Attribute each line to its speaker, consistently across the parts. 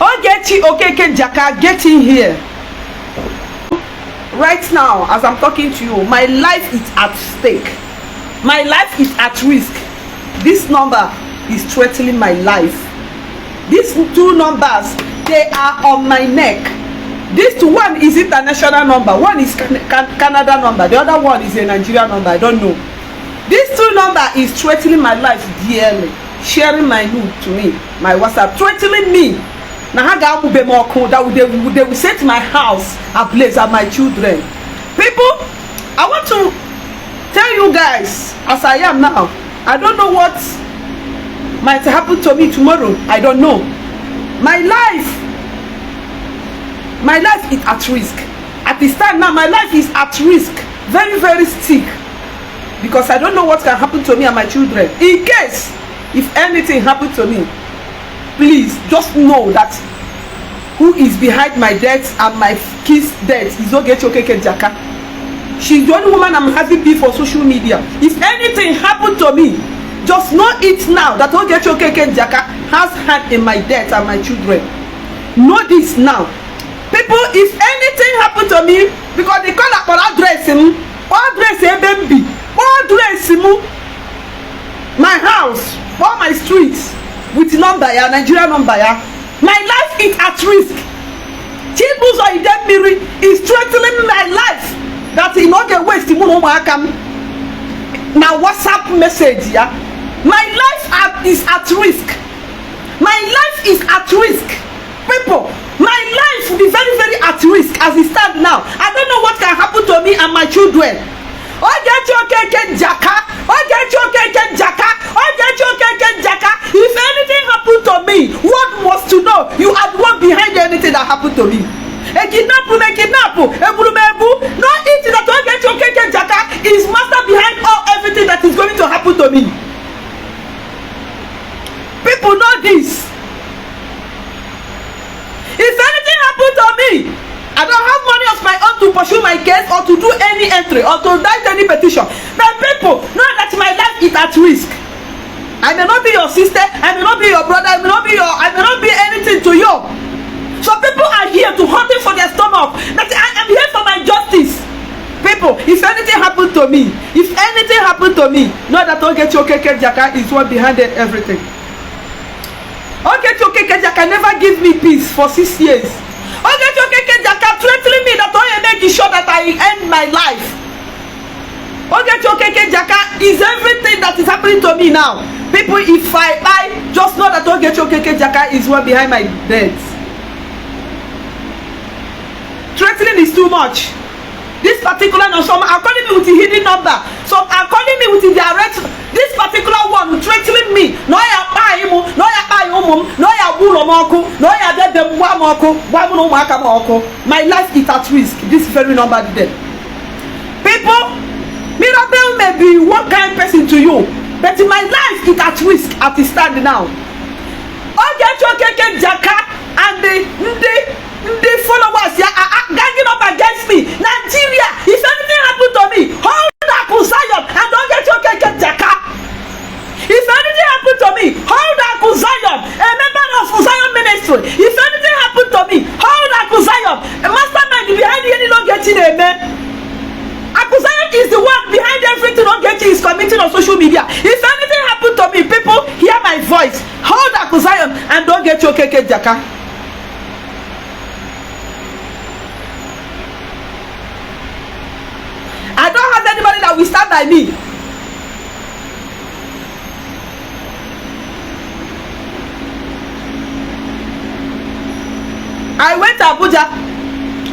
Speaker 1: Ogechi Okeke Njaka, get in here. Right now, as I'm talking to you, my life is at stake. My life is at risk. This number is threatening my life. These two numbers, they are on my neck. This one is international number. One is Canada number. The other one is a Nigeria number. I don't know. This two number is threatening my life dearly. Sharing my nude to me, my WhatsApp, threatening me. Now they will set my house ablaze and my children. People, I want to tell you guys, as I am now, I don't know what might happen to me tomorrow. I don't know. My life is at risk. At this time now, my life is at risk. Very, very sick. Because I don't know what can happen to me and my children. In case, if anything happened to me, please just know that who is behind my death and my kids' death is Ogechi Okeke Njaka. She's the only woman I'm having beef for social media. If anything happened to me, just know it now that Ogechi Okeke Njaka has hand in my death and my children. Know this now. People, if anything happened to me, because they call up for address, my house, all my streets, with number, Nigeria number, my life is at risk. Chibuzo Idemiri is threatening my life. That in not get waste now WhatsApp message, my life is at risk. My life is at risk. People, my life will be very, very at risk as it stands now. I don't know what can happen to me and my children. Ogechi Okeke Njaka, Ogechi Okeke Njaka, Ogechi Okeke Njaka. If anything happened to me, one was to know you are the one behind anything that happened to me. A kidnap, no it that Ogechi Okeke Njaka is master behind everything that is going to happen to me. People know this. If anything happened to me, I don't have money of my own to pursue my case or to do any entry or to write any petition. But people know that my life is at risk. I may not be your sister, I may not be your brother, I may not be anything to you. So people are here to hunting for their stomach. That I am here for my justice. People, if anything happened to me, know that Ogechi Okeke Njaka is one behind everything. Ogechi Okeke Njaka never give me peace for 6 years. Ogechi Okeke Njaka threatening me that I am making sure that I end my life. Ogechi Okeke Njaka is everything that is happening to me now. People, if I just know that Ogechi Okeke Njaka is one behind my death. Threatening is too much. This particular number, some are calling me with the hidden number. Some are calling me with the direct. This particular one threatening me. No ya pa imu, no ya pa imu, no ya bulo moko, no ya de moko, wamu maka moko. My life is at risk. This very number there. People, Mirabel may be one kind person to you, but my life is at risk at the stand now. Ogechi Okeke Njaka and the followers here are ganging up against me. Nigeria, if anything happened to me, hold Udu Zion and Ogechi Okeke Njaka. If anything happened to me, hold Udu Zion, a member of Zion ministry. If anything happened to me, hold Udu Zion, a mastermind behind the Ogechi name. Udu Zion is the one behind everything Ogechi is committing on social media. If anything happened to me, people hear my voice. Hold Udu Zion and Ogechi Okeke Njaka. I don't have anybody that will stand by me. I went to Abuja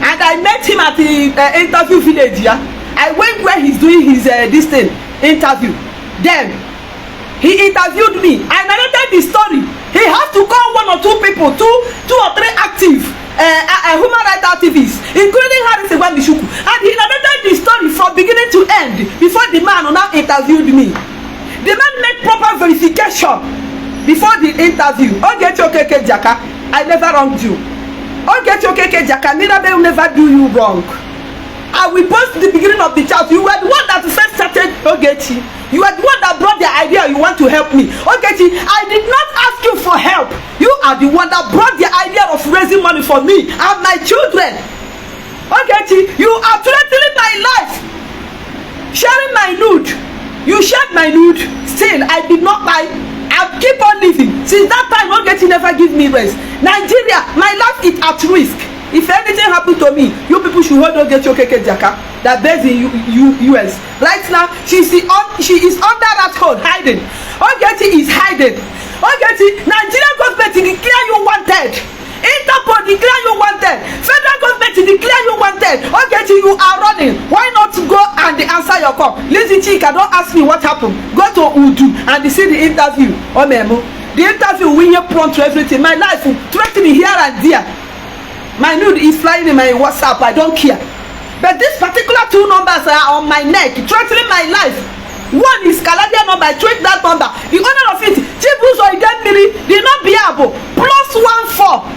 Speaker 1: and I met him at the interview village here. I went where he's doing his this thing, interview. Then he interviewed me. I narrated the story. He has to call one or two people, two or three active human rights activists, including Harris Ebandishuku, and he narrated the story from beginning to end before the man who now interviewed me. The man made proper verification before the interview. Ogechi Okeke Njaka, I never wronged you. Ogechi Okeke Njaka, Mirabel will never do you wrong. I will post the beginning of the chat. You were the one that first started Ogechi. You are the one that brought the idea you want to help me. Ogechi, I did not ask you for help. You are the one that brought the idea of for me and my children. Ogechi, you are threatening my life, sharing my nude. You shared my nude. Still, I did not buy. I keep on living. Since that time, Ogechi never give me rest. Nigeria, my life is at risk. If anything happened to me, you people should hold Ogechi Okeke Njaka that based in US. Right now, she is under that hold, hiding. Ogechi is hiding. Ogechi, Nigerian government declare you wanted. Interpol declare you wanted. Federal government declare you wanted. Ogechi, you are running. Why not go and answer your call? Lazy Chika, don't ask me what happened. Go to Udu and see the interview. Oh, Memo. The interview will you prompt to everything. My life will threaten me here and there. My nude is flying in my WhatsApp. I don't care. But these particular two numbers are on my neck, threatening my life. One is Canadian number. I track that number. The owner of it, Chibuzo Idemili, did not be able. +14.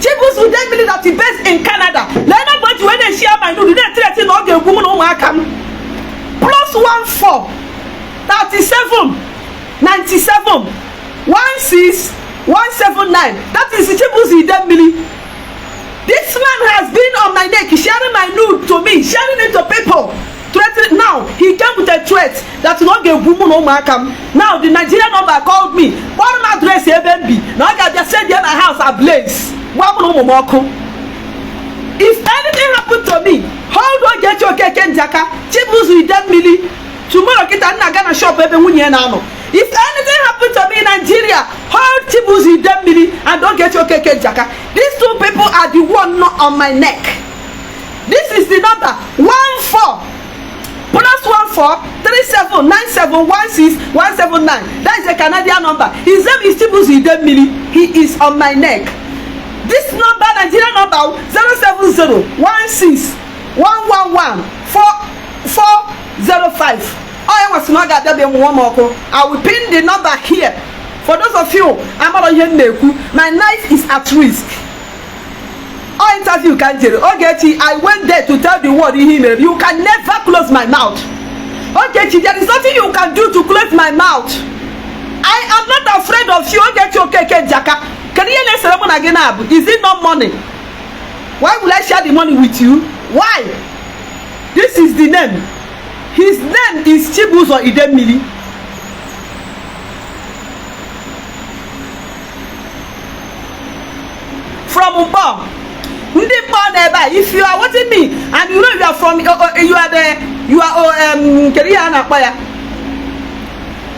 Speaker 1: Chibuzo Idemili that is based in Canada. Let nobody when they share my nude, they threaten all the woman on my cam. +14. 37. 97. 16. 179. That is Chibuzo Idemili. This man has been on my neck, sharing my nude to me, sharing it to people. Threatening. Now, he came with a threat that not get woman on my cam. Now, the Nigerian number called me. What address even be? Now, I just said, my house ablaze. If anything happened to me, how do I get your Okeke Njaka? Chibus with that milli. Tomorrow, get an Nagana shop every 1 year now. If anything happened to me in Nigeria, hold Chibuzi Idemili and don't get your Okeke Njaka. These two people are the one not on my neck. This is the number 14 +14 37 97 16 179. That is a Canadian number. His name is Chibuzi Idemili. He is on my neck. This number, Nigerian number 070 16 111 4405. I will pin the number here. For those of you, my life is at risk. I interview Kanjere. Ogechi, I went there to tell the world in him. You can never close my mouth. Ogechi, there is nothing you can do to close my mouth. I am not afraid of you. Ogechi Okeke Njaka. Can you let someone again up? Is it not money? Why will I share the money with you? Why? This is the name. His name is Chibuzo Idemili. From Umba. If you are watching me and you know you are from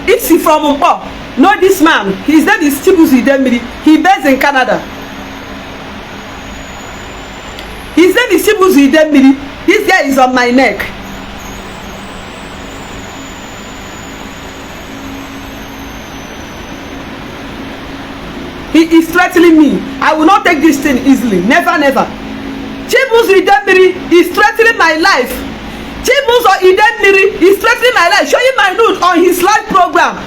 Speaker 1: it's from Umba. Know this man. His name is Chibuzo Idemili. He based in Canada. His name is Chibuzo Idemili. This guy is on my neck. He is threatening me. I will not take this thing easily. Never, never. Chibuzo Idemili is threatening my life. Chibuzo Idemili is threatening my life. Show you my nude on his live program.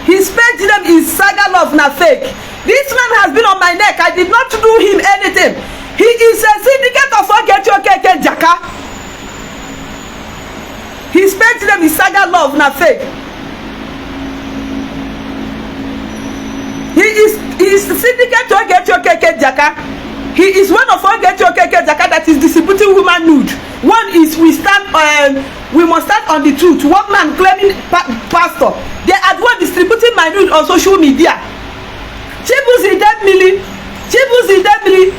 Speaker 1: His page name is Saga Love Na Fake. This man has been on my neck. I did not do him anything. He is a syndicate of Ogechi Okeke Njaka. His page name is Saga Love Na Fake. He is the syndicate to Ogechi Okeke Njaka. He is one of Ogechi Okeke Njaka that is distributing woman nude. One is we must stand on the truth. One man claiming pastor. They are the one distributing my nude on social media. Chibuzo Idemili. Chibuzo Idemili.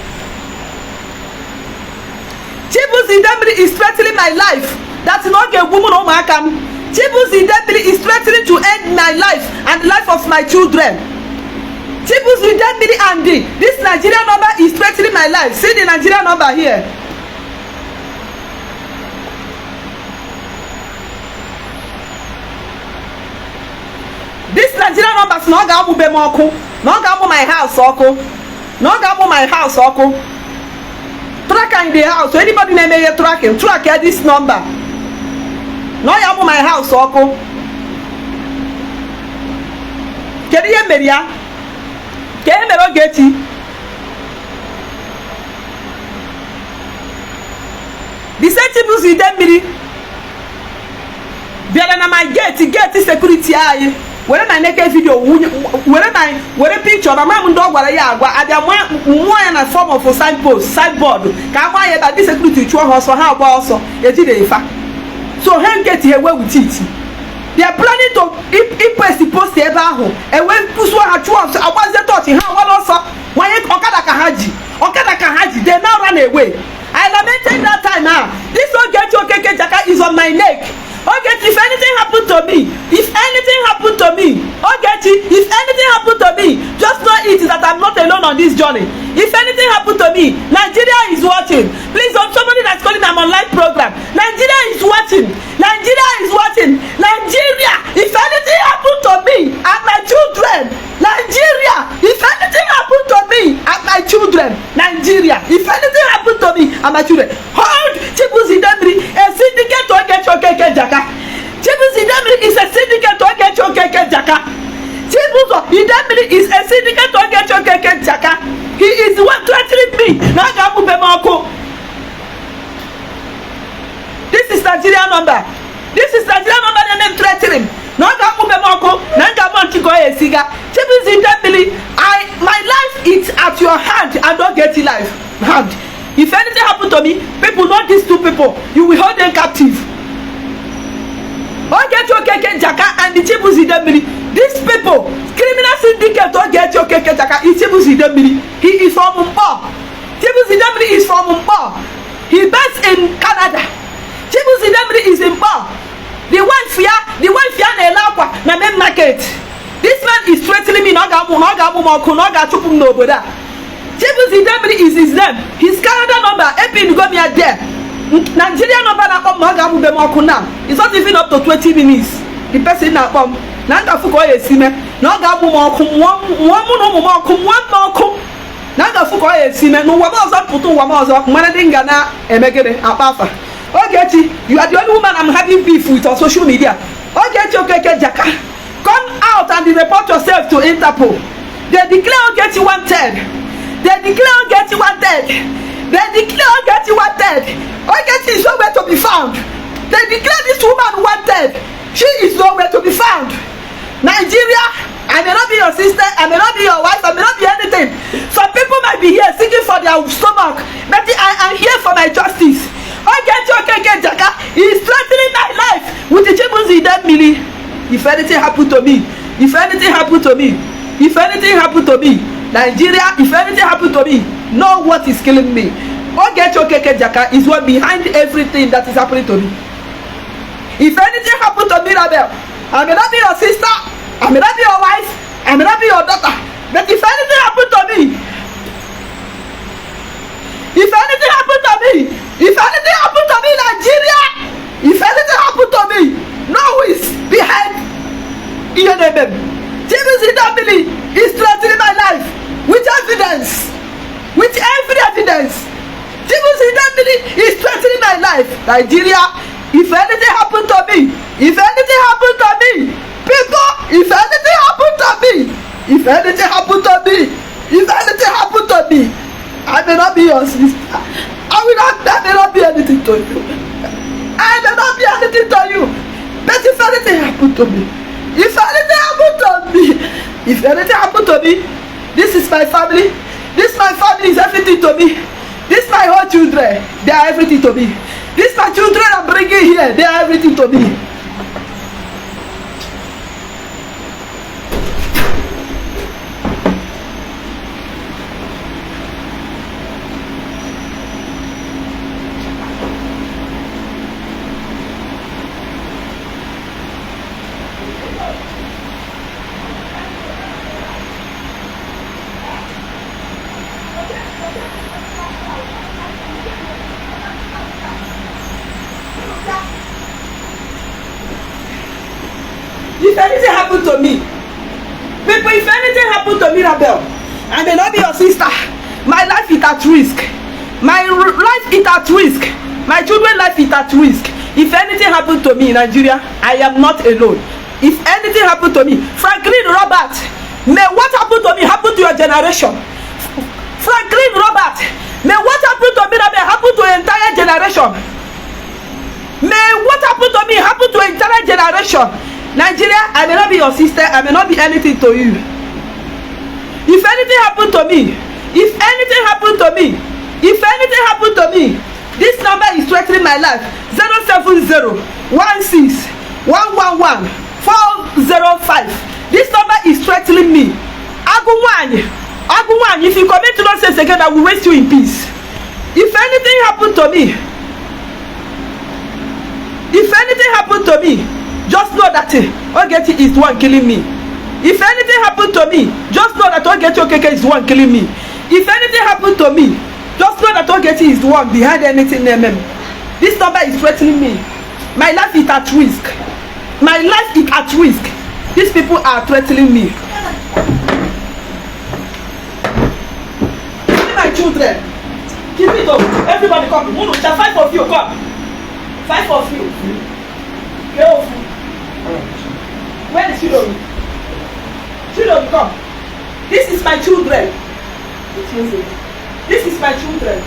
Speaker 1: Chibuzo Idemili is threatening my life. That's not a woman on my cam. Chibuzo Idemili is threatening to end my life and the life of my children. Chibuzo Idemili and this Nigerian number is threatening my life. See the Nigerian number here. This Nigerian number is not going to be more. Not going to my house, Oko. Not going to my house, Oko. Tracker in the house. So anybody name me tracking? Track this number. Not going to my house, Oko. Can you hear me? Can you get it? The Chibuzo Idemili. There na my gate security eye. were my naked video, were picture, na mam ndo gwara ya agwa, abia nwa ya na form of a sideboard. Ka nwa ya that this security chua also ha agba also, eji dey fa. So hen get here with it. They are planning to post ebe ahụ. Ewe pusu ha chua so agbaze touch ha wala also. Wanye okada ka haji, they now run away. I lamented that time now. This Ogechi Okeke Njaka is on my neck. Ogechi, if anything happened to me, Ogechi, if anything happened to me, just know it that I'm not alone on this journey. If anything happened to me, Nigeria is watching. Please, somebody that's calling them on live program. Nigeria is watching. Nigeria, if anything happened to me and my children, Nigeria, if anything happened to me and my children, Nigeria, if anything happened to me and my children, hold Chibuzi Demri, a syndicate to Ogechi Okeke Njaka. Chibuzi Demri is a syndicate to Ogechi Okeke Njaka. Chibuzi Demri is a syndicate to Ogechi Okeke Njaka. He is the one threatening me. This is Nigeria number. The name threatening. My life is at your hand. I don't get it life. Hand. If anything happen to me, people know these two people. You will hold them captive. Ogechi Okeke Njaka and the Chibuzi Demiri. These people, criminal syndicate Ogechi Okeke Njaka is Chibuzi Demiri. He is from Mpo. Chibuzi Demiri is from Mpo. He based in Canada. Chibuzi Demiri is in Mpo. The one fear na elakwa na main market. This man is threatening me. Chibuzi Demiri is his name. His Canada number. Epi go me there. Nigeria number na come magamu be moku now. It's not even up to 20 minutes. The person na come. Nanga fuko esime. No gamu moku. Moku. Nanga fuko esime. No wama putu wama mana dinga na emegede apafa. Ogechi, you are the only woman I'm having beef with on social media. Ogechi Okeke Njaka, come out and report yourself to Interpol. They declare Ogechi wanted. Ogechi is nowhere to be found. They declare this woman wanted. She is nowhere to be found. Nigeria, I may not be your sister, I may not be your wife, I may not be anything. Some people might be here seeking for their stomach, but I am here for my justice. Ogechi Okeke Njaka is threatening my life with the Chibuzi Demiri. If anything happened to me, Nigeria, if anything happened to me, know what is killing me. Ogechi Okeke Njaka is what behind everything that is happening to me. If anything happened to me, Rabel, I may not be your sister, I may not be your wife, I may not be your daughter, but if anything happened to me, Nigeria, if anything happened to me, know who is behind ENMM. Chibuzi Demiri is threatening my life with evidence. Chibuzi Demiri is threatening my life. Nigeria, if anything happened to me, people, if anything happened to me, I may not be your sister. I may not be anything to you. But if anything happened to me, this is my family. My family is everything to me. This my whole children, they are everything to me. This my children I'm bringing here, they are everything to me. If anything happened to me, people, if anything happened to me, Rabel, I may not be your sister. My life is at risk. My children's life is at risk. If anything happened to me in Nigeria, I am not alone. If anything happened to me, Franklin Robert, may what happened to me happen to your generation. Franklin Robert, may what happened to me happen to an entire generation. May what happened to me happen to an entire generation. Nigeria, I may not be your sister, I may not be anything to you. If anything happened to me, if anything happened to me, if anything happened to me, this number is threatening my life. 070-16-111-405. This number is threatening me. Agunwanyi, if you commit nonsense again, I will waste you in peace. If anything happened to me, if anything happened to me, just know that Ogechi is the one killing me. If anything happened to me, just know that Ogechi Okeke is the one killing me. If anything happened to me, just know that Ogechi is the one behind anything. This number is threatening me. My life is at risk. My life is at risk. These people are threatening me. Give me my children. Give me them. Everybody come. Five of you come. 5 of you. Go. Where is Shiloh? Shiloh, come. This is my children. This is my children.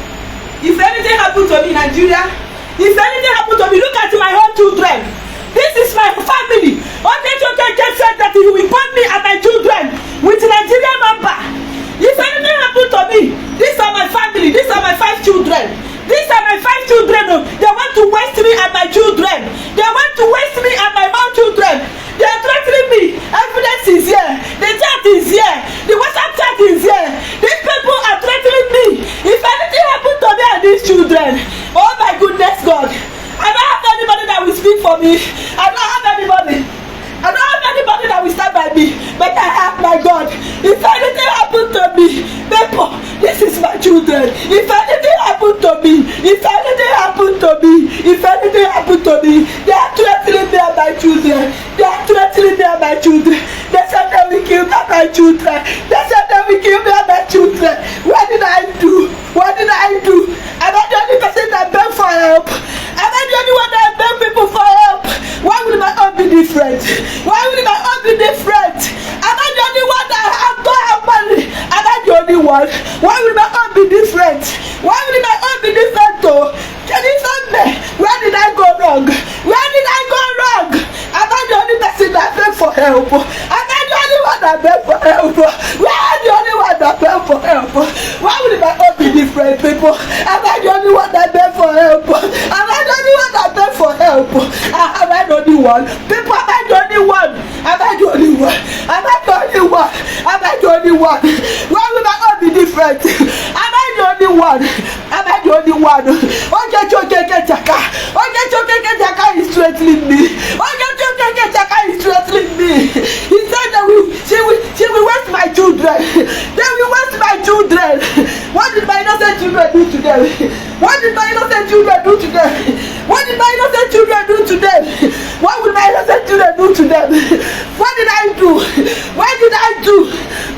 Speaker 1: If anything happened to me in Nigeria, if anything happened to me, look at my own children. This is my family. Ogechi Okeke said that he will put me and my children with Nigerian number. If anything happened to me, these are my family. These are my 5 children. These are my 5 children. They want to waste me and my children. They want to waste me and my own children. They are threatening me. Evidence is here. The chat is here. The WhatsApp chat is here. These people are threatening me. If anything happened to me and these children, oh my goodness God, I don't have anybody that will speak for me. I don't have anybody. I don't have anybody that will stand by me, but I have my God. If anything happened to me, people, this is my children. If anything happened to me, if anything happened to me, if anything happened to me, they are threatening me and my children. They are threatening me and my children. They said they will kill me and my children. They said they will kill me and my children. What did I do? What did I do? Am I the only person that beg for help? Am I the only one that beg people for help? Why will my own be different? Why will my own be different? Am I the only one that don't have money? Am I the only one? Why will my own be different? Why will my own be different though? Can you tell me? Where did I go wrong? Where did I go wrong? Am I the only person that begged for help? Am I the only one that begged for help? Where am the only one that begged for help? Why will my own be different, people? Am I the only one that begged for help? Am I the only one that begged for help? Am I the only one? People, am I the only one? Am I the only one? Am I the only one? Am I the only one? Why will my own be different? Am I the only one? Am I the only one? Ogechi Okeke Njaka. Ogechi Okeke Njaka is threatening me. Ogechi Okeke Njaka is threatening me. He said that she will waste my children. They will waste my children. What did my innocent children do to them? What did my innocent children do to them? What did my innocent children do to them? What will my innocent children do to them? What did I do? What did I do?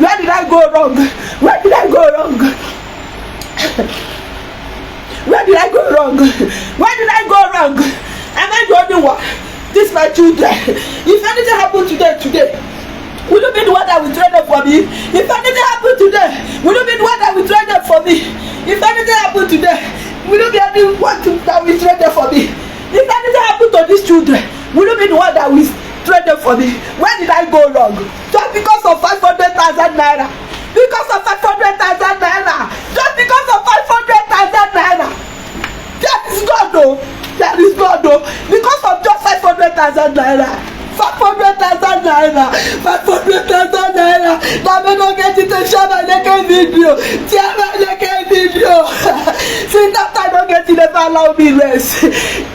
Speaker 1: Where did I go wrong? Where did I go wrong? Where did I go wrong? Where did I go wrong? Am I the only one? This is my children. If anything happened to them today, will you be the one that will train them for me? If anything happened today, will you be the one that will train them for me? If anything happened today, will you be the one that will train them for me? If anything happened to these children, will you be the one that will train them for me? Where did I go wrong? Just because of 500,000 naira. Because of 500,000 naira. Just because of 500,000 naira. That is God though. That is God though. Because of just 500,000 naira. 500,000 naira. 500,000 naira. Now we don't get it to share my naked video. Share my naked video. Since that time, Ogechi never allow me rest.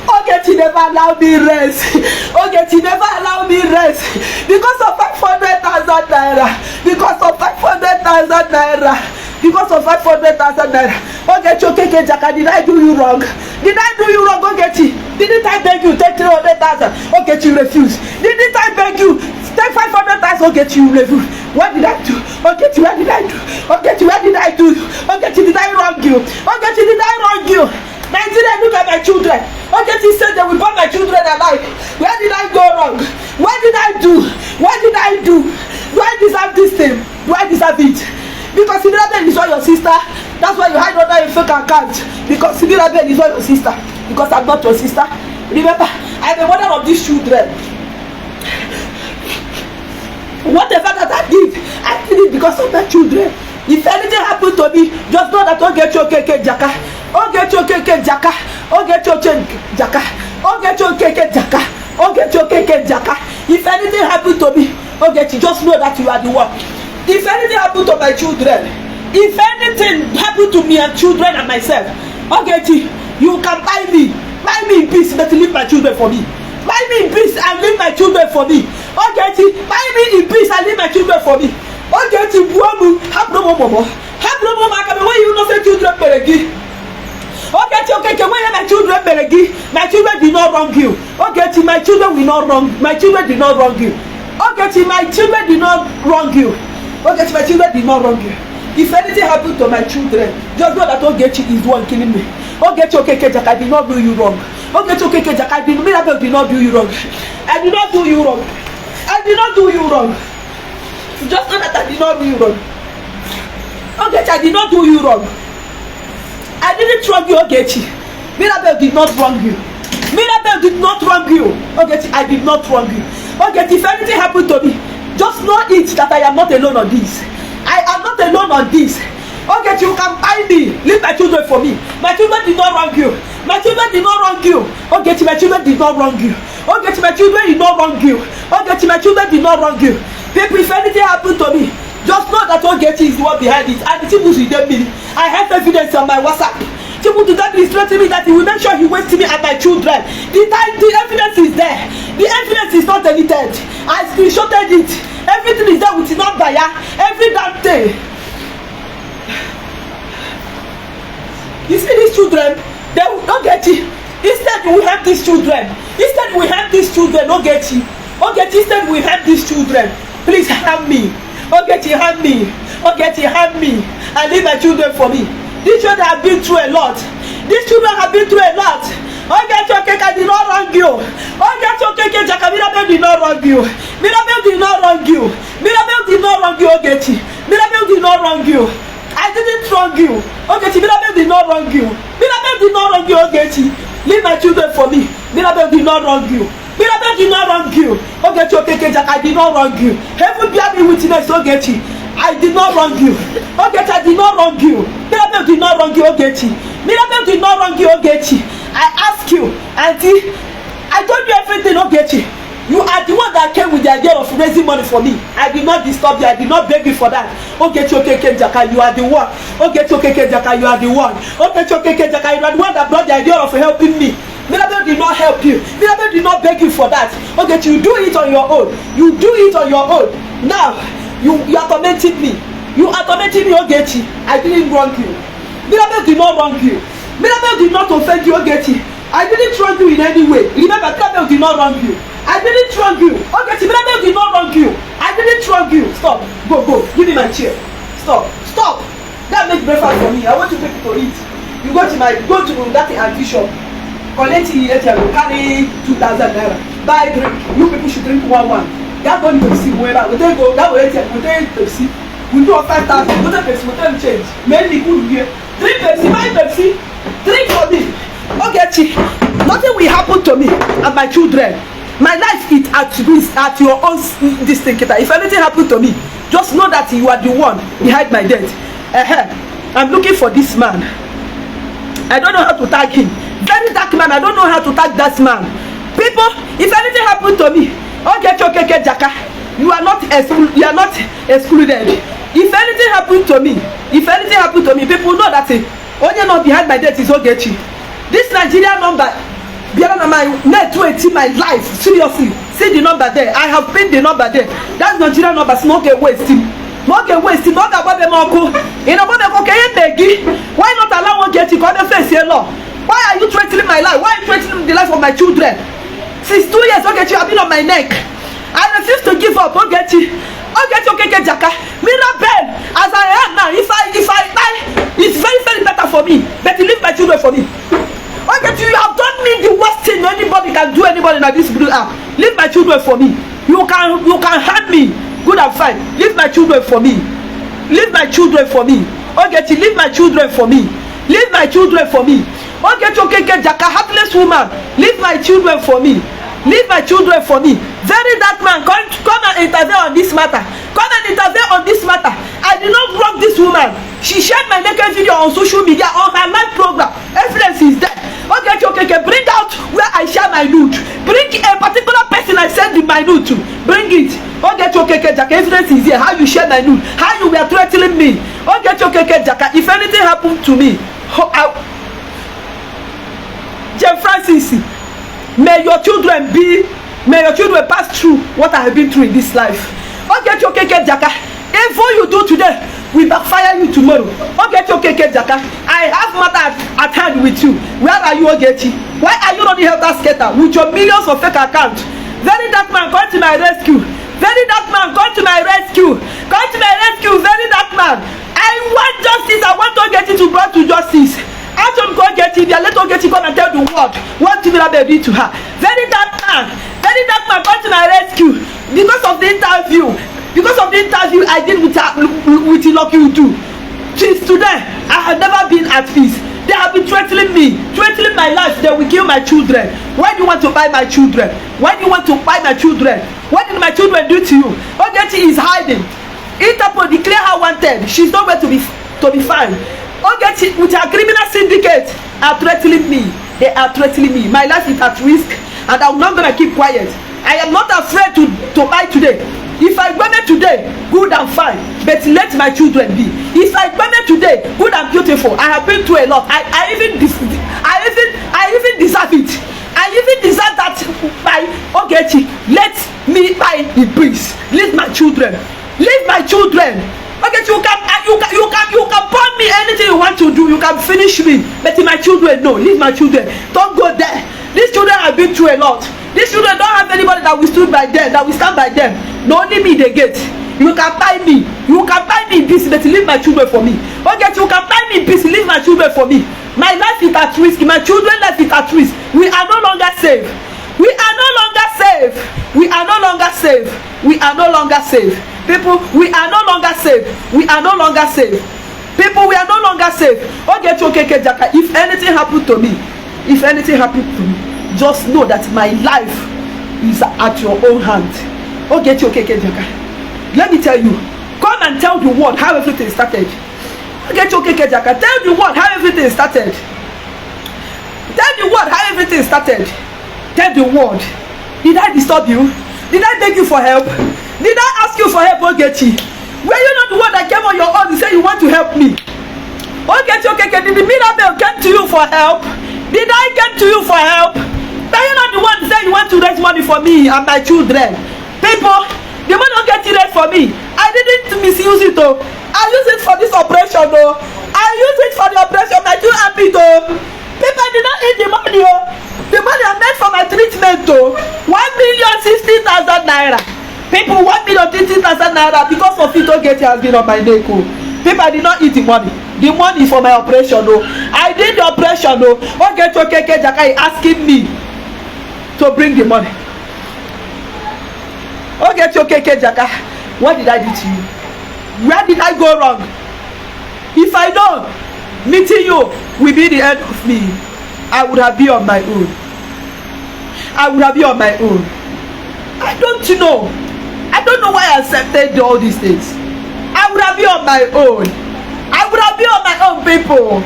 Speaker 1: Ogechi never allow me rest. Ogechi never allow me rest. Because of 500,000 naira. Because of 500,000 naira. Because of 500,000 naira. Ogechi Okeke Njaka, did I do you wrong? Did I do you wrong, Ogechi? Didn't I beg you take 300,000? Ogechi refused. Didn't I beg you take 500,000? Ogechi you refused. What did I do? Ogechi, what did I do? Ogechi, what did I do? Ogechi, did I wrong you? Ogechi, did I wrong you? Nigeria, look at my children. Ogechi said they will burn my children alive. Where did I go wrong? What did I do? What did I do? Do I deserve this thing? Do I deserve it? Because Sibiraben is not your sister. That's why you hide under a fake account. Because Sibiraben is not your sister. Because I'm not your sister. Remember, I'm the mother of these children. Whatever that I did it because of my children. If anything happened to me, just know that Ogechi Okeke Njaka, Ogechi Okeke Njaka, Ogechi Okeke Njaka, Ogechi Okeke Njaka, Ogechi Okeke Njaka. If anything happened to me, Ogechi, just know that you are the one. If anything happened to my children, if anything happened to me and children and myself, Ogechi, you can buy me in peace, but leave my children for me. Buy me in peace and leave my children for me. Ogechi, buy me in peace and leave my children for me. Ogechi, have no more. Have no more. When you know say children beregi. Ogechi, okay, when my children beregi, my children did not wrong you. Ogechi, my children will not wrong. My children did not wrong you. Ogechi, my children did not wrong you. Ogechi, my children did not wrong you. If anything happened to my children, just know that Ogechi is the one killing me. Ogechi Okeke Njaka, I did not do you wrong. Ogechi Okeke Njaka, I did not do you wrong. I did not do you wrong. I did not do you wrong. Just know that I did not do you wrong. Ogechi, I did not do you wrong. I didn't wrong you, Ogechi. Mirabel did not wrong you. Mirabel did not wrong you. Ogechi, I did not wrong you. Ogechi, if anything happened to me, just know it that I am not alone on this. I am not alone on this. Ogechi, you can buy me. Leave my children for me. My children did not wrong you. My children did not wrong you. Ogechi, my children did not wrong you. Ogechi, my children did not wrong you. Ogechi, my children did not wrong you. People, if anything happened to me, just know that Ogechi is the one behind it. And the people will them me. I have evidence on my WhatsApp. People to that is threatening me that he will make sure he waits me and my children. The evidence is there. The evidence is not deleted. I screenshotted it. Everything is there with the number, yeah. Every damn thing. You see these children, they will not get it. Instead, we help these children. Instead, we help these children. Ogechi, instead we help these children. Please help me. Ogechi, help me. Ogechi, help me. And leave my children for me. These children have been through a lot. These children have been through a lot. Ogechi Okeke did not wrong you. Ogechi Okeke Njaka, Mirabel did not wrong you. Mirabel did not wrong you. Mirabel did not wrong you, Ogechi. Mirabel did not wrong you. I didn't wrong you. Ogechi, Mirabel did not wrong you. Mirabel did not wrong you, Ogechi. Leave my children for me. Mirabel did not wrong you. Mirabel did not wrong you. Ogechi Okeke Njaka, I did not wrong you. Heaven bear me witness, Ogechi. I did not wrong you. Ogechi, I did not wrong you. Mirabel did not wrong you, Ogechi. Mirabel did not wrong you, Ogechi. I ask you, Auntie, I told you everything, Ogechi. You are the one that came with the idea of raising money for me. I did not disturb you. I did not beg you for that. Ogechi Okeke Njaka, you are the one. Ogechi Okeke Njaka, you are the one. Ogechi Okeke Njaka, you are the one that brought the idea of helping me. Mirabel did not help you. Mirabel did not beg you for that. Ogechi, you do it on your own. You do it on your own. Now, you are tormenting me. You are tormenting me, Ogechi. I didn't wrong you. Mirabel did not wrong you. Mirabel did not offend you, Ogechi. I didn't wrong you in any way. Remember, Mirabel did not wrong you. I didn't wrong you. Ogechi, Mirabel did not wrong you. I didn't wrong you. Stop. Go. Give me my chair. Stop. That makes breakfast for me. I want you people to eat. You go to that auntie shop. Collect it, carry 2,000 naira. Buy drink. You people should drink one. That one to see whoever. We go. That way, we take Pepsi. We do 5,000. We take Pepsi. We take change. Mainly good here. Drink Pepsi. Buy Pepsi. Drink for me. Ogechi, nothing will happen to me and my children. My life is at risk, at your own distinct. If anything happened to me, just know that you are the one behind my death. I'm looking for this man. I don't know how to tag him. Very dark man. I don't know how to tag that man. People, if anything happened to me, Ogechi Okeke Njaka, you are not excluded. If anything happened to me, people know that only not behind my death is Ogechi. This Nigerian number, my net to my life. Seriously, see the number there. I have pinned the number there. That's Nigerian number. Not get wasting. Not about the Moko. In about the Kokeye, why not allow Ogechi to face your law? Why are you threatening my life? Why are you threatening the life of my children? Since 2 years, Ogechi, I've been on my neck. I refuse to give up, Ogechi. Ogechi Okeke Njaka, Mirabel, as I am now, if I die, it's very, very better for me. But leave my children for me. Ogechi, you have done me the worst thing anybody can do anybody in this blue app. Leave my children for me. You can hurt me. Good and fine. Leave my children for me. Leave my children for me. Ogechi, leave my children for me. Leave my children for me. Ogechi Okeke Njaka, heartless woman. Leave my children for me. Leave my children for me. Very dark man, come and intervene on this matter. Come and intervene on this matter. I did not block this woman. She shared my naked video on social media on her live program. Evidence is there. Ogechi Okeke, bring out where I share my nude. Bring a particular person I send my nude to. Bring it. Ogechi Okeke Njaka, evidence is here. How you share my nude? How you were threatening me? Ogechi Okeke Njaka, if anything happened to me, Jeff Francis, may your children pass through what I have been through in this life. Ogechi Okeke Njaka, if what you do today will backfire you tomorrow. Ogechi Okeke Njaka, I have matter at hand with you. Where are you, Ogechi? Why are you not help that skater with your millions of fake accounts? Very dark man, come to my rescue. Very dark man, come to my rescue. Come to my rescue, very dark man. I want justice. I want Ogechi to brought to justice. I don't go Ogechi. They let Ogechi come and tell the world what Timirabe did to her. Very dark man, come to my rescue. Because of the interview I did with Lucky Udu. Since today, I have never been at peace. They have been threatening me, threatening my life. They will kill my children. Why do you want to buy my children? Why do you want to buy my children? What did my children do to you? Ogechi is hiding. Interpol declare her wanted. She's nowhere to be found. Ogechi with her criminal syndicate are threatening me. They are threatening me. My life is at risk, and I'm not gonna keep quiet. I am not afraid to buy today. If I go there today, good and fine, but let my children be. If I go there today, good and beautiful. I have been through a lot. I even deserve it. I even deserve that by Ogechi. Let me buy the peace. Leave my children. Leave my children. Ogechi, you can burn me anything you want to do. You can finish me, but my children, no. Leave my children. Don't go there. These children have been through a lot. These children don't have anybody that will stand by them. No, only me they get. You can buy me. You can buy me in peace, but leave my children for me. Okay, you can buy me in peace, leave my children for me. My life is at risk. My children's life is at risk. We are no longer safe. We are no longer safe. We are no longer safe. We are no longer safe. People, we are no longer safe. We are no longer safe. People, we are no longer safe. Ogechi Okeke Njaka, if anything happened to me, just know that my life is at your own hand. Ogechi Okeke Njaka, let me tell you, come and tell the world how everything started. Ogechi Okeke Njaka, tell the world how everything started. Tell the world how everything started. Tell the world. Did I disturb you? Did I beg you for help? Did I ask you for help, Ogechi? Were you not the one that came on your own and said you want to help me? Ogechi Okeke, did the Mirabel come to you for help? Did I come to you for help? Are you not the one that said you want to raise money for me and my children? People, the money don't get raised for me. I didn't misuse it though. I use it for this operation though. I use it for the operation. I do happy though. People did not eat the money oh. The money I made for my treatment though. 1,060,000 naira. People, 1,060,000 naira because of it. Ogechi has been on my neck oh. People did not eat the money. The money for my operation though. I did the operation though. Ogechi Okeke Njaka is asking me to bring the money. Ogechi Okeke Njaka, what did I do to you? Where did I go wrong? If I know meeting you will be the end of me, I would have been on my own. I would have been on my own. I don't know why I accepted all these things. I would have been on my own. I would have been on my own, people.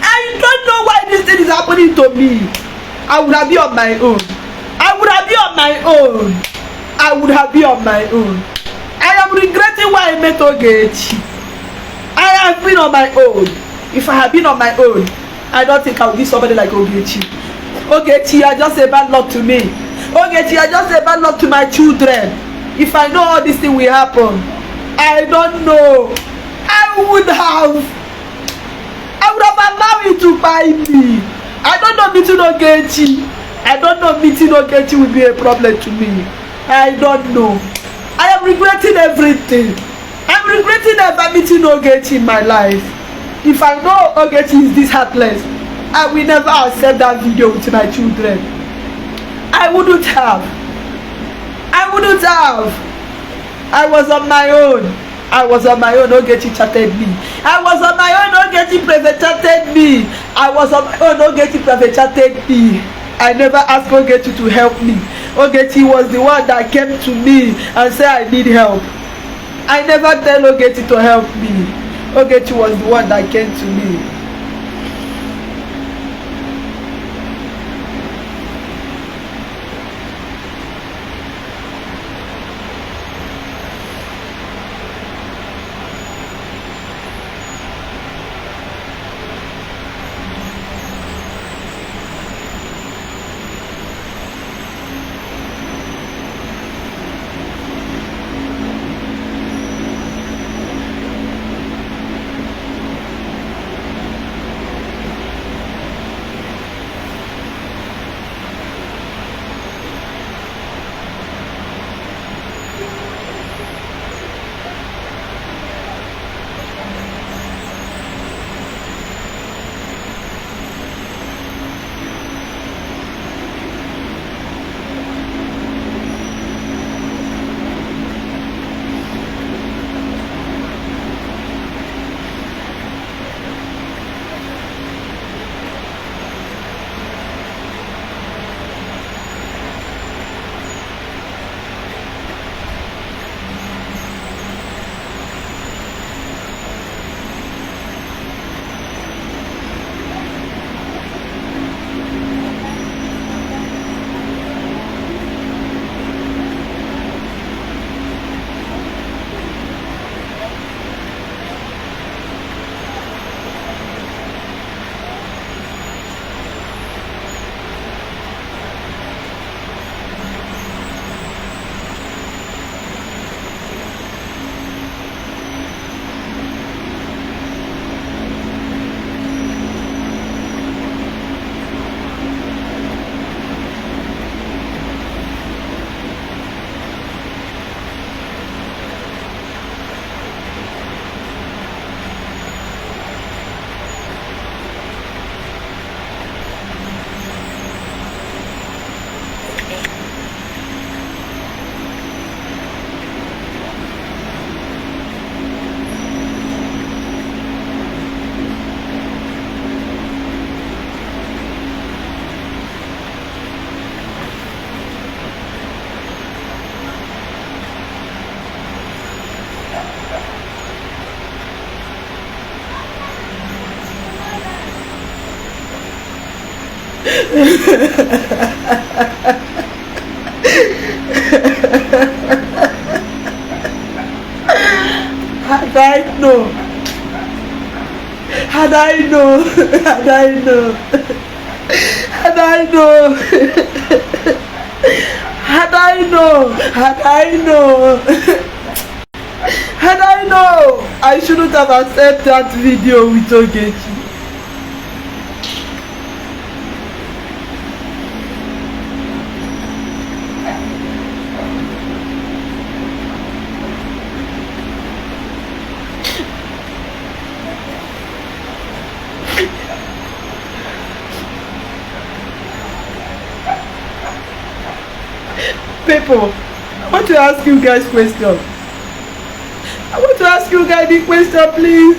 Speaker 1: I don't know why this thing is happening to me. I would have been on my own. I would have been on my own. I would have been on my own. I am regretting why I met Ogechi. I have been on my own. If I had been on my own, I don't think I would be somebody like Ogechi. Ogechi, I just say bad luck to me. Ogechi, I just say bad luck to my children. If I know all this thing will happen, I don't know. I would have allowed you to buy me. I don't know meeting Ogechi. I don't know meeting Ogechi will be a problem to me. I don't know. I am regretting everything. I'm regretting never meeting Ogechi in my life. If I know Ogechi is this heartless, I will never accept that video with my children. I wouldn't have. I was on my own. Ogechi chatted me. I was on my own. Ogechi private chatted me. I was on my own. Ogechi private chatted me. I never asked Ogechi to help me. Ogechi was the one that came to me and said I need help. I never tell Ogechi to help me. Ogechi was the one that came to me. Had I known, had I known, had I known, had I known, had I known, had I known, had I known, I shouldn't have accepted that video with Ogechi. People, I want to ask you guys question. I want to ask you guys the question, please.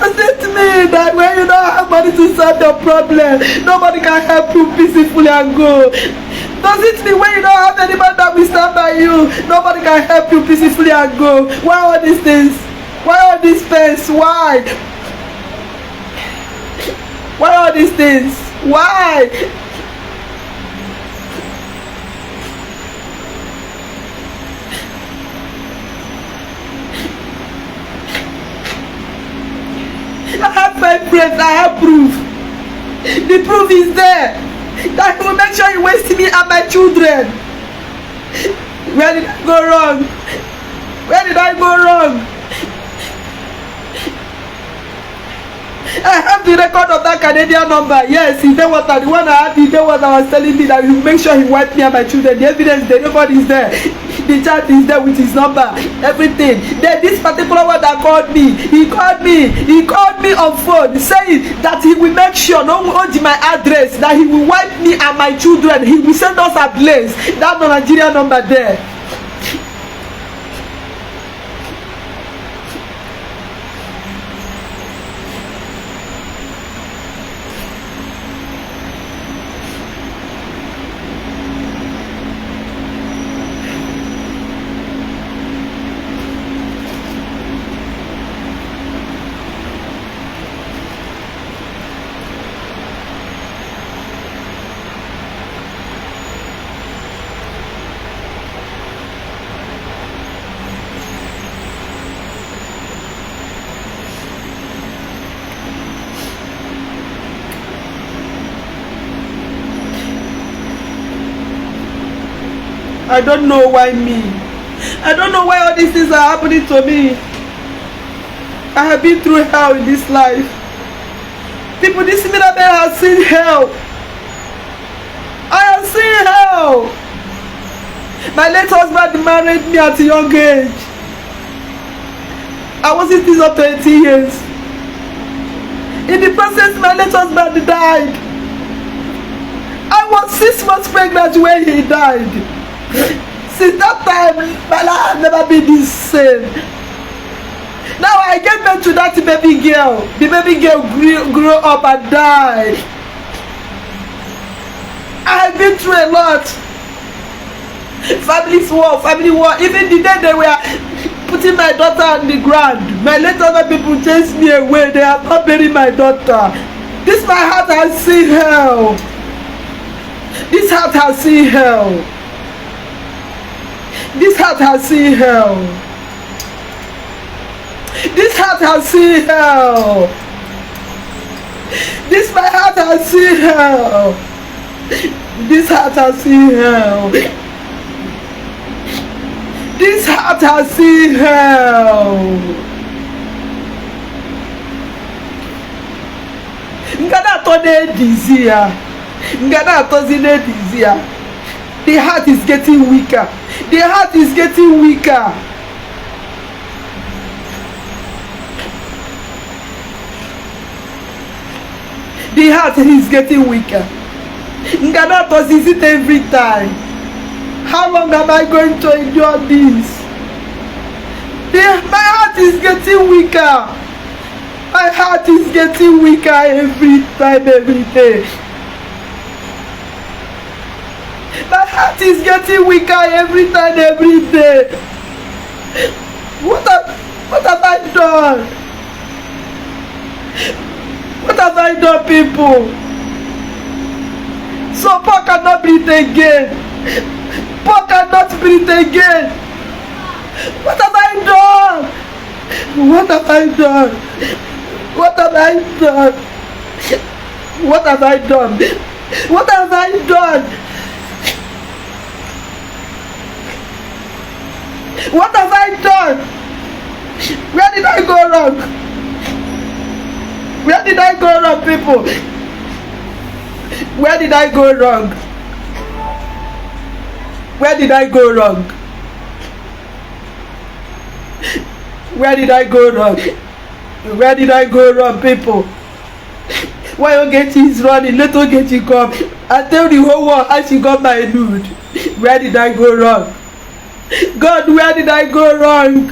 Speaker 1: Does it mean that when you don't have money to solve your problem, nobody can help you peacefully and go? Does it mean when you don't have anybody that will stand by you, nobody can help you peacefully and go? Why all these things? Why all these fence? Why? Why all these things? Why? I have my friends, I have proof. The proof is there. That will make sure you waste me and my children. Where did I go wrong? Where did I go wrong? I have the record of that Canadian number. Yes, he did what the one I had, he did what I was telling me that he will make sure he wiped me and my children. The evidence, the record is there. The chat is there with his number, everything. Then this particular one that called me, he called me on phone saying that he will make sure no one owns my address, that he will wipe me and my children. He will send us a place. That Nigerian number there. I don't know why me. I don't know why all these things are happening to me. I have been through hell in this life. People, this similar man has seen hell. I have seen hell. My late husband married me at a young age. I was in this of 20 years. In the process, my late husband died. I was 6 months pregnant when he died. Since that time, my life has never been the same. Now I gave birth to that baby girl. The baby girl grew up and died. I have been through a lot. Family war. Even the day they were putting my daughter on the ground, my late other people chased me away. They have not buried my daughter. This my heart has seen hell. This heart has seen hell. This heart has seen hell. This heart has seen hell. This my heart has seen hell. This heart has seen hell. This heart has seen hell. Ngada tone dizia. Ngada tozine dizia. The heart is getting weaker. The heart is getting weaker. The heart is getting weaker. Ngada does it every time. How long am I going to endure this? My heart is getting weaker. My heart is getting weaker every time, every day. My heart is getting weaker every time, every day. What have I done? What have I done, people? So Paul cannot breathe again. Paul cannot breathe again. What have I done? What have I done? What have I done? What have I done? What have I done? What have I done? Where did I go wrong? Where did I go wrong, people? Where did I go wrong? Where did I go wrong? Where did I go wrong? Where did I go wrong, people? Why Ogechi is running? Let Ogechi come and tell the whole world how she got my nude. Where did I go wrong? God, where did I go wrong?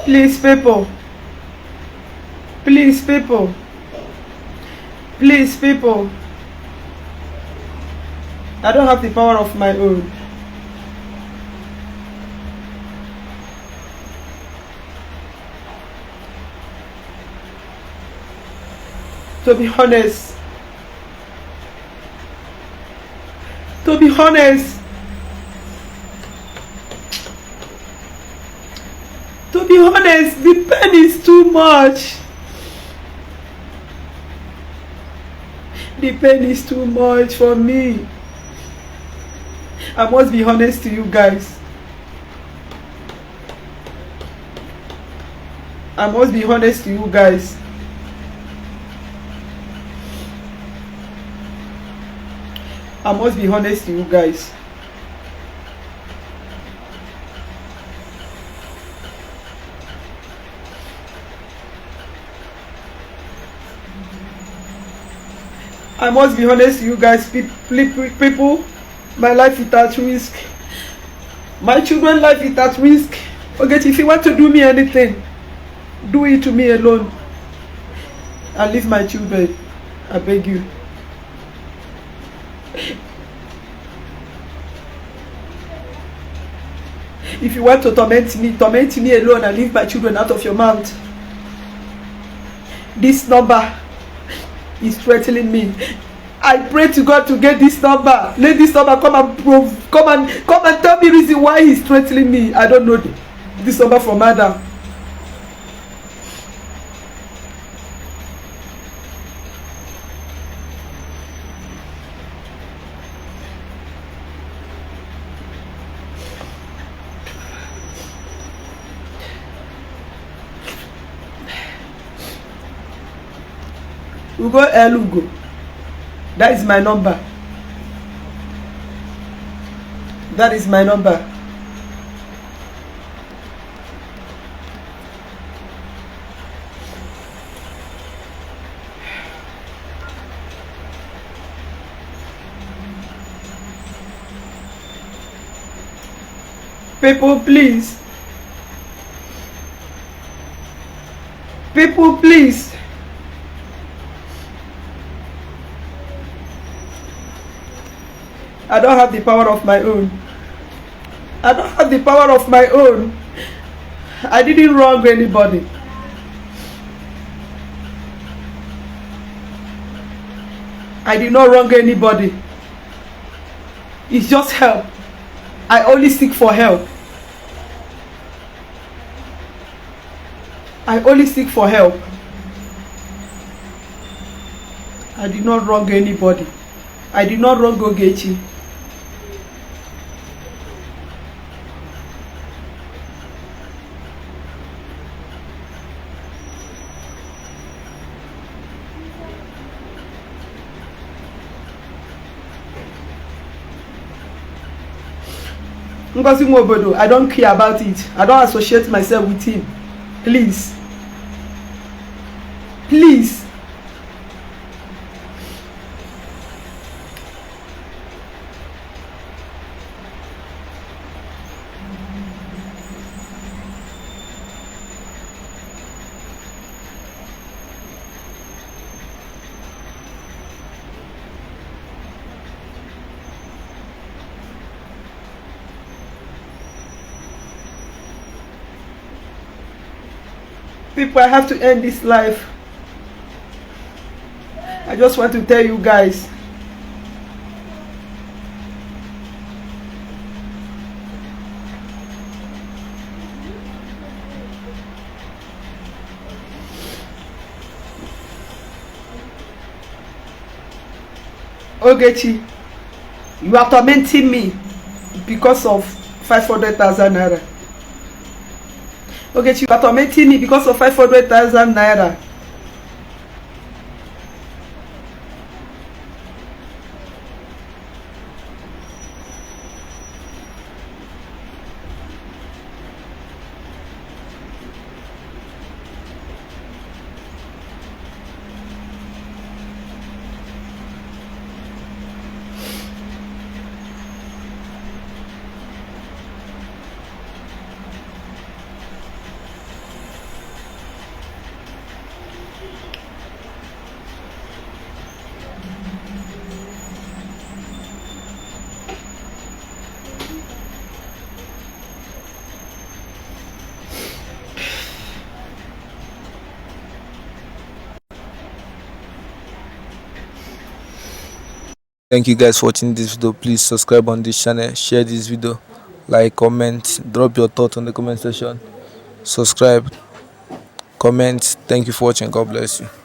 Speaker 1: Please, people. Please, people. Please, people. I don't have the power of my own. To be honest. To be honest. To be honest, the pain is too much. The pain is too much for me. I must be honest to you guys. I must be honest to you guys. I must be honest to you guys. I must be honest to you guys, people. My life is at risk. My children's life is at risk. Ogechi, if you want to do me anything, do it to me alone. And leave my children. I beg you. If you want to torment me alone and leave my children out of your mouth. This number is threatening me. I pray to God to get this number. Let this number come and tell me reason why he's threatening me. I don't know this number from Adam. Ugo Elugo. That is my number. That is my number. People, please. People, please. I don't have the power of my own. I don't have the power of my own. I didn't wrong anybody. I did not wrong anybody. It's just help. I only seek for help. I only seek for help. I did not wrong anybody. I did not wrong Ogechi. Ngozi Nwobodo, I don't care about it. I don't associate myself with him. Please. Please. People, I have to end this life. I just want to tell you guys. Ogechi, you are tormenting me because of 500,000 naira. Ogechi, you are tormenting me because of 500,000 naira.
Speaker 2: Thank you guys for watching this video. Please subscribe on this channel, share this video, like, comment, drop your thoughts on the comment section, subscribe, comment. Thank you for watching. God bless you.